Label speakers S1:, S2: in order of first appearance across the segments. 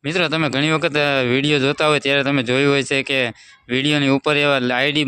S1: મિત્રો તમે ઘણી વખત વિડીયો જોતા હોય ત્યારે તમે જોયું હોય છે કે વિડીયોની ઉપર એવા આઈડી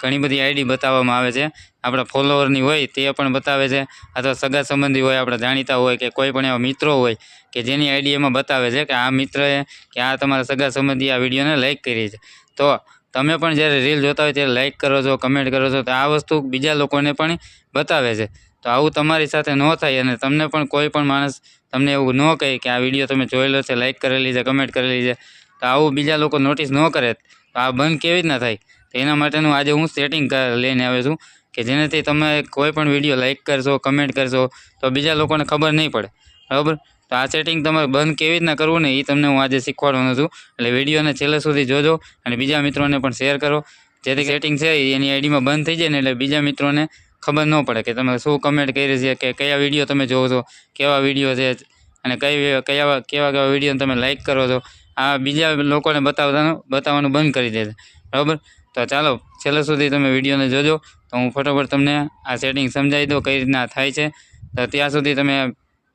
S1: ઘણી બધી આઈડી બતાવવામાં આવે છે, આપણા ફોલોવરની હોય તે પણ બતાવે છે, અથવા સગા સંબંધી હોય, આપણા જાણીતા હોય કે કોઈ પણ એવા મિત્રો હોય કે જેની આઈડી એમાં બતાવે છે કે આ મિત્રએ કે આ તમારા સગા સંબંધી આ વિડીયોને લાઇક કરી છે. તો તમે પણ જ્યારે રીલ જોતા હોય ત્યારે લાઇક કરો છો, કમેન્ટ કરો છો, તો આ વસ્તુ બીજા લોકોને પણ બતાવે છે. તો આવું તમારી સાથે ન થાય અને તમને પણ કોઈ પણ માણસ તમને એવું ન કહે કે આ વિડીયો તમે જોયેલો છે, લાઇક કરેલી છે, કમેન્ટ કરેલી છે, તો આવું બીજા લોકો નોટિસ ન કરે તો આ બંધ કેવી રીતના થાય? તો એના માટેનું આજે હું સેટિંગ લઈને આવ્યો છું કે જેનાથી તમે કોઈ પણ વિડીયો લાઇક કરશો, કમેન્ટ કરશો તો બીજા લોકોને ખબર નહીં પડે, બરાબર? તો આ સેટિંગ તમારે બંધ કેવી રીતના કરવું ને એ તમને હું આજે શીખવાડવાનો છું. એટલે વિડીયોને છેલ્લે સુધી જોજો અને બીજા મિત્રોને પણ શેર કરો, જેથી સેટિંગ છે એની આઈડીમાં બંધ થઈ જાય ને એટલે બીજા મિત્રોને ખબર ન પડે કે તમે શું કમેન્ટ કરી છે, કે કયા વિડીયો તમે જોવો છો, કેવા વિડીયો છે અને કેવા વિડીયોને તમે લાઇક કરો છો. આ બીજા લોકોને બતાવવાનું બંધ કરી દેશે, બરાબર? તો ચાલો છેલ્લે સુધી તમે વિડીયોને જોજો. તો હું ફટાફટ તમને આ સેટિંગ સમજાવી દઉં કઈ રીતના થાય છે. તો ત્યાં સુધી તમે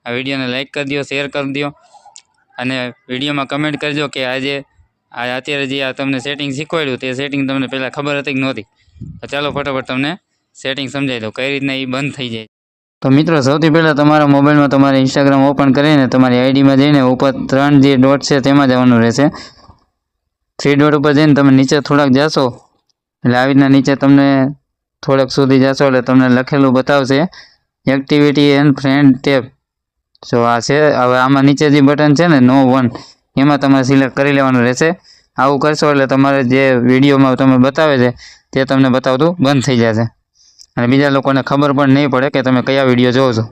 S1: આ વિડીયોને લાઇક કરી દો, શેર કરી દો અને વિડીયોમાં કમેન્ટ કરજો કે અત્યારે જે આ તમને સેટિંગ શીખવાડ્યું તે સેટિંગ તમને પહેલાં ખબર હતી કે નહોતી. તો ચાલો ફટાફટ તમને સેટિંગ સમજાવી દઉં કઈ રીતના એ બંધ થઈ જાય. તો મિત્રો સૌથી પહેલાં તમારા મોબાઈલમાં તમારે ઇન્સ્ટાગ્રામ ઓપન કરીને તમારી આઈડીમાં જઈને ઉપર 3 જે ડોટ છે તેમાં જવાનું રહેશે. 3 ડોટ ઉપર જઈને તમે નીચે થોડાક જશો એટલે આવી રીતના નીચે તમને થોડાક સુધી જશો એટલે તમને લખેલું બતાવશે એક્ટિવિટી એન્ડ ફ્રેન્ડ ટેબ. જો આ છે. હવે આમાં નીચે જે બટન છે ને નો વન, એમાં તમારે સિલેક્ટ કરી લેવાનું રહેશે. આવું કરશો એટલે તમારે જે વિડીયોમાં તમે બતાવે છે તે તમને બતાવતું બંધ થઈ જશે અને બીજા લોકોને ખબર પણ નહીં પડે કે તમે કયા વિડીયો જોવો છો.